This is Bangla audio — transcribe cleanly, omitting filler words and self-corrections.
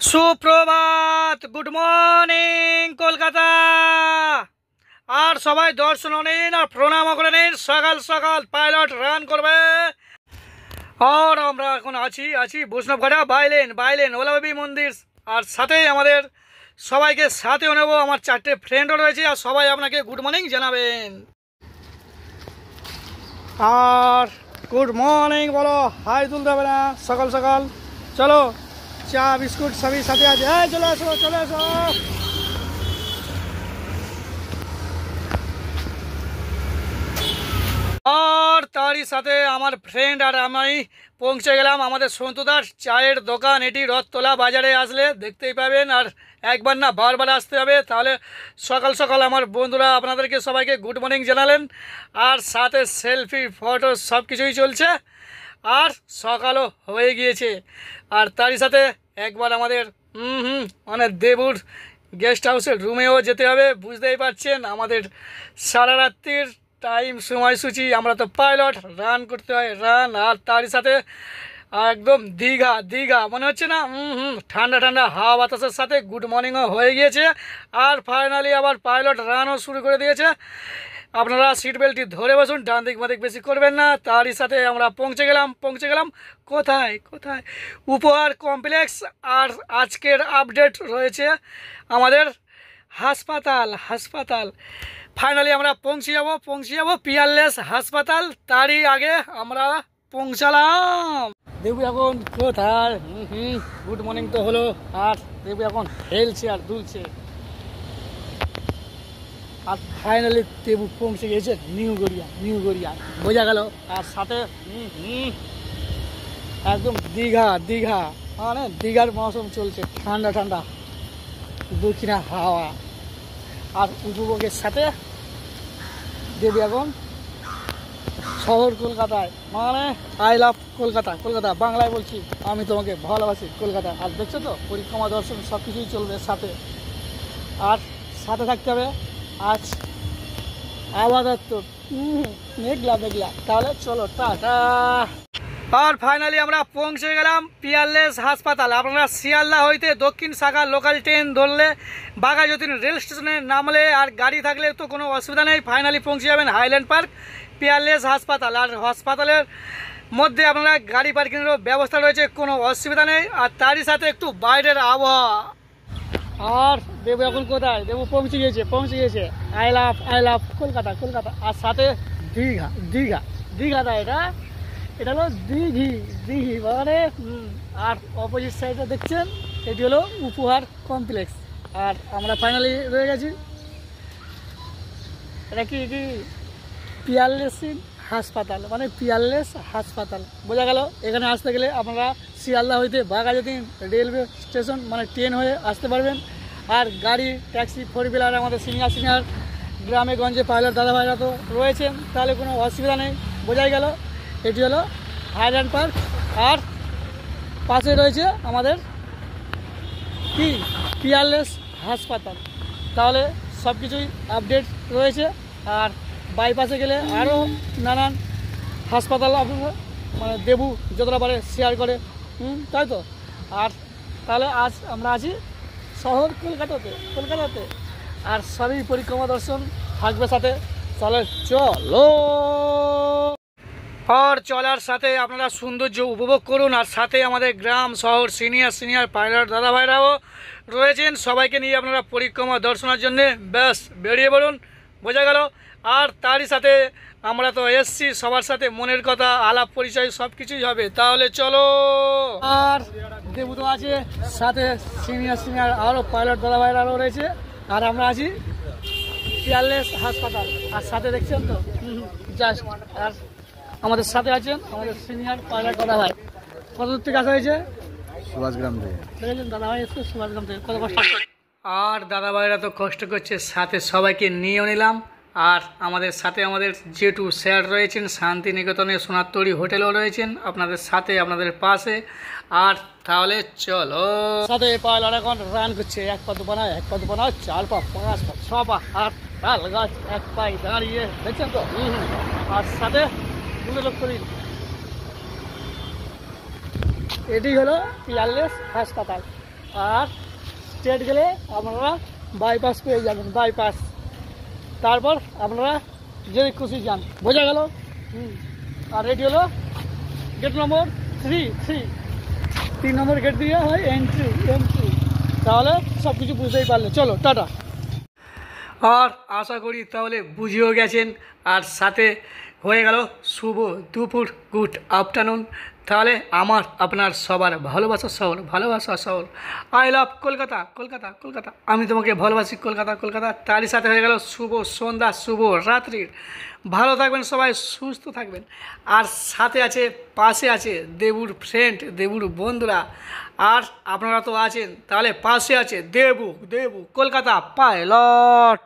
সুপ্রভাত, গুড মর্নিং কলকাতা। আর সবাই দর্শন নিন আর প্রণাম করে নিন। সকাল সকাল পাইলট রান করবে। আর আমরা এখন আছি বৈষ্ণবঘাটা বাইলেন ওলাবেবি মন্দির। আর সাথেই আমাদের সবাইকে সাথেও নেবো। আমার 4টে ফ্রেন্ডও রয়েছে আর সবাই আপনাকে গুড মর্নিং জানাবেন। আর গুড মর্নিং বলো, হাই তুলতে হবে না সকাল সকাল। চলো, চা বিস্কুট সবই সাথে আছে। হ্যাঁ, চলে আসো। আর তারই সাথে আমার ফ্রেন্ড আর আমি পৌঁছে গেলাম আমাদের সন্তুদার চায়ের দোকান। এটি রথতলা বাজারে আসলে দেখতেই পাবেন। আর একবার না বারবার আসতে হবে। তাহলে সকাল সকাল আমার বন্ধুরা আপনাদেরকে সবাইকে গুড মর্নিং জানালেন। আর সাথে সেলফি ফটো সব কিছুই চলছে। আর সকালও হয়ে গিয়েছে। আর তারই সাথে একবার আমাদের মানে দেবুর গেস্ট হাউসের রুমেও যেতে হবে। বুঝতেই পারছেন আমাদের সারা রাত্রির টাইম সময়সূচি। আমরা তো পাইলট, রান করতে হয় রান। আর তারই সাথে একদম দীঘা মনে হচ্ছে না। ঠান্ডা হাওয়া বাতাসের সাথে গুড মর্নিংও হয়ে গিয়েছে। আর ফাইনালি আবার পাইলট রানও শুরু করে দিয়েছে। আপনারা সিট বেল্টটি ধরে বসুন, ডান দিক বাদিক বেশি করবেন না। তারই সাথে আমরা পৌঁছে গেলাম কোথায় উপহার কমপ্লেক্স। আর আজকের আপডেট রয়েছে আমাদের হাসপাতাল। ফাইনালি আমরা পৌঁছে যাবো পিয়ারলেস হাসপাতাল। তারই আগে আমরা পৌঁছালাম। দেবু এখন কোথায়? গুড মর্নিং তো হলো। আর দেবু এখন হেলছে আর দুলছে। আর ফাইনালি দেবু পৌঁছে গিয়েছে নিউ গড়িয়া বোঝা গেল। আর সাথে একদম দীঘা মানে দীঘার মৌসুম চলছে। ঠান্ডা দক্ষিণা হাওয়া আর উপভোগের সাথে দেবী এখন শহর কলকাতায়। মানে আই লাভ কলকাতা বাংলায় বলছি, আমি তোমাকে ভালোবাসি কলকাতা। আর দেখছো তো পরিক্রমা দর্শন সব কিছুই চলবে সাথে। আর সাথে থাকতে হবে আজ আবহাওয়া মেঘলা। তাহলে চলো টাটা। আর ফাইনালি আমরা পৌঁছে গেলাম পিয়ারলেস হাসপাতাল। আপনারা শিয়ালদা হইতে দক্ষিণ শাখা লোকাল ট্রেন ধরলে বাঘাযতীন রেল স্টেশনে নামলে আর গাড়ি থাকলে তো কোনো অসুবিধা নেই। ফাইনালি পৌঁছে যাবেন হাইল্যান্ড পার্ক পিয়ারলেস হাসপাতাল। আর হাসপাতালের মধ্যে আপনারা গাড়ি পার্কিংয়েরও ব্যবস্থা রয়েছে, কোনো অসুবিধা নেই। আর তারই সাথে একটু বাইরের আবহাওয়া। আর দেবু এখন কোথায়? দেবু পৌঁছে গিয়েছে আই লাভ কলকাতা। আর সাথে দীঘাটা এটা হলো দিঘি মানে। আর অপোজিট সাইডে দেখছেন এটি হলো উপহার কমপ্লেক্স। আর আমরা ফাইনালি রয়ে গেছি। এটা কি পিয়ারলেস হাসপাতাল মানে পিয়ারলেস হাসপাতাল বোঝা গেল। এখানে আসতে গেলে আপনারা শিয়ালদা হইতে বাঘাযতীন রেলওয়ে স্টেশন মানে ট্রেন হয়ে আসতে পারবেন। আর গাড়ি ট্যাক্সি 4 হুইলার আমাদের সিনিয়র গ্রামে গঞ্জে পাইলট দাদা ভাইরা তো রয়েছেন, তাহলে কোনো অসুবিধা নেই। বোঝাই গেল এটি হলো হাইল্যান্ড পার্ক। আর পাশে রয়েছে আমাদের কি পিয়ারলেস হাসপাতাল। তাহলে সব কিছুই আপডেট রয়েছে। আর বাইপাসে গেলে আরও নানান হাসপাতাল আপনারা মানে দেবু যতটা পারে শেয়ার করে, তাই তো। আর তাহলে আজ আমরা আছি শহর কলকাতাতে। আর সবই পরিক্রমা দর্শন থাকবে সাথে। তাহলে চলো। আর চলার সাথে আপনারা সৌন্দর্য উপভোগ করুন। আর সাথে আমাদের গ্রাম শহর সিনিয়র পাইলট দাদা ভাইরাও রয়েছেন। সবাইকে নিয়ে আপনারা পরিক্রমা দর্শনের জন্যে ব্যাস বেরিয়ে পড়ুন। বোঝা গেল। আর তারই সাথে আমরা তো এসছি, সবার সাথে মনের কথা আলাপ পরিচয় সব কিছুই হবে। তাহলে চলো। আর দেবু তো আছে সাথে সিনিয়র আরও পাইলট দাদা ভাইরাও রয়েছে। আর আমরা আছি পিয়ারলেস হাসপাতাল। আর সাথে দেখছেন তো জাস্ট। আর আমাদের সাথে আছেন আমাদের সিনিয়র পাইলট দাদা ভাই। কত দূর থেকে আসা হয়েছে? সুভাষগ্রাম থেকে। দেখেছেন দাদা ভাই এসছে সুভাষগ্রাম থেকে, কত কষ্ট। আর দাদা ভাইরা তো কষ্ট করছে, সাথে সবাইকে নিয়েও নিলাম। আর আমাদের সাথে আমাদের জেটু স্যার রয়েছেন, শান্তিনিকেতনে সোনারতরী হোটেলও রয়েছেন আপনাদের সাথে, আপনাদের পাশে। আর তাহলে চলো। সাথে পাইলট এখন রান করছে। 1 পা 2 পা 4 পা 5 পা 6 পা। আর তাল গাছ 1 পায়ে দাঁড়িয়ে দেখছেন তো। আর সাথে দুটো লোক করি। এটি হলো পিয়ারলেস হাসপাতাল। আর স্ট্রেট গেলে আপনারা বাইপাস পেয়ে যাবেন, বাইপাস। তারপর আপনারা যদি খুশি যান, বোঝা গেল। আর এটি হলো গেট নম্বর 3 নম্বর গেট দিয়ে হয় এন্ট্রি। তাহলে সব কিছু বুঝতেই পারলে। চলো টাটা। আর আশা করি তাহলে বুঝেও গেছেন, আর সাথে হয়ে গেল শুভ দুপুর, গুড আফটারনুন। তাহলে আমার আপনার সবার ভালোবাসা শহর আই লাভ কলকাতা, কলকাতা। আমি তোমাকে ভালোবাসি কলকাতা। তারই সাথে হয়ে গেল শুভ সন্ধ্যা, শুভ রাত্রির। ভালো থাকবেন সবাই, সুস্থ থাকবেন। আর সাথে আছে, পাশে আছে দেবুর ফ্রেন্ড, দেবুর বন্ধুরা। আর আপনারা তো আছেন, তাহলে পাশে আছে দেবু কলকাতা পাইলট।